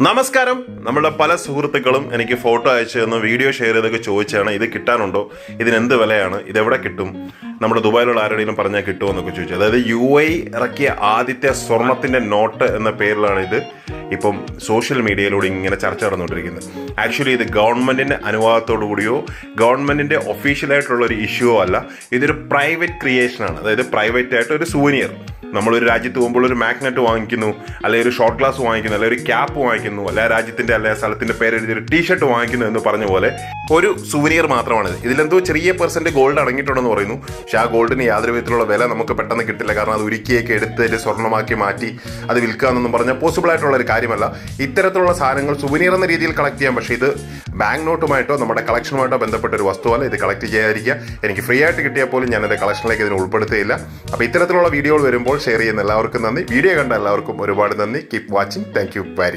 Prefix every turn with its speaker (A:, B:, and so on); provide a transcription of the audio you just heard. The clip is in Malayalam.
A: നമസ്കാരം. നമ്മുടെ പല സുഹൃത്തുക്കളും എനിക്ക് ഫോട്ടോ അയച്ചു തന്നു, വീഡിയോ ഷെയർ ചെയ്തൊക്കെ ചോദിച്ചാണ് ഇത് കിട്ടാനുണ്ടോ, ഇതിനെന്ത് വിലയാണ്, ഇതെവിടെ കിട്ടും, നമ്മുടെ ദുബായിലുള്ള ആരുടെയും പറഞ്ഞാൽ കിട്ടുമോ എന്നൊക്കെ ചോദിച്ചു. അതായത് UAE ഇറക്കിയ ആദ്യത്തെ സ്വർണത്തിൻ്റെ നോട്ട് എന്ന പേരിലാണ് ഇത് ഇപ്പം സോഷ്യൽ മീഡിയയിലൂടെ ഇങ്ങനെ ചർച്ച നടന്നുകൊണ്ടിരിക്കുന്നത്. ആക്ച്വലി ഇത് ഗവൺമെൻറ്റിൻ്റെ അനുവാദത്തോടു കൂടിയോ ഗവൺമെൻറ്റിൻ്റെ ഒഫീഷ്യലായിട്ടുള്ള ഒരു ഇഷ്യൂവോ അല്ല. ഇതൊരു പ്രൈവറ്റ് ക്രിയേഷനാണ്. അതായത് പ്രൈവറ്റ് ആയിട്ട് ഒരു സൂവനിയർ. നമ്മളൊരു രാജ്യത്ത് പോകുമ്പോൾ ഒരു മാഗ്നറ്റ് വാങ്ങിക്കുന്നു, അല്ലെങ്കിൽ ഒരു ഷോർട്ട് ഗ്ലാസ് വാങ്ങിക്കുന്നു, അല്ലെങ്കിൽ ഒരു ക്യാപ്പ് വാങ്ങിക്കുന്നു, അല്ലെങ്കിൽ രാജ്യത്തിൻ്റെ അല്ലെങ്കിൽ സ്ഥലത്തിൻ്റെ പേരെഴുതി ഒരു ടീഷർട്ട് വാങ്ങിക്കുന്നു എന്ന് പറഞ്ഞ പോലെ ഒരു സുവനിയർ മാത്രമാണിത്. ഇതിലെന്തോ ചെറിയ പെർസെൻറ്റ് ഗോൾഡ് അടങ്ങിയിട്ടുണ്ടെന്ന് പറയുന്നു. പക്ഷേ ആ ഗോൾഡിന് യാതൊരു വിധത്തിലുള്ള വില നമുക്ക് പെട്ടെന്ന് കിട്ടില്ല. കാരണം അത് ഉരുക്കിയൊക്കെ എടുത്ത് സ്വർണ്ണമാക്കി മാറ്റി അത് വിൽക്കാമെന്നൊന്നും പറഞ്ഞാൽ പോസിബിൾ ആയിട്ടുള്ള ഒരു കാര്യമല്ല. ഇത്തരത്തിലുള്ള സാധനങ്ങൾ സുവനിയർ എന്ന രീതിയിൽ കളക്ട് ചെയ്യാം. പക്ഷേ ഇത് ബാങ്ക് നോട്ടുമായിട്ടോ നമ്മുടെ കളക്ഷനുമായിട്ടോ ബന്ധപ്പെട്ട ഒരു വസ്തുവല്ല. ഇത് കളക്ട് ചെയ്യാതിരിക്കുക. എനിക്ക് ഫ്രീ ആയിട്ട് കിട്ടിയാൽ പോലും ഞാൻ എൻ്റെ കളക്ഷനിലേക്ക് ഇതിനെ ഉൾപ്പെടുത്തുകയില്ല. അപ്പോൾ ഇത്തരത്തിലുള്ള വീഡിയോകൾ വരുമ്പോൾ ഷെയർ ചെയ്യുന്ന എല്ലാവർക്കും നന്ദി. വീഡിയോ കണ്ട എല്ലാവർക്കും ഒരുപാട് നന്ദി. Keep watching. Thank you. By.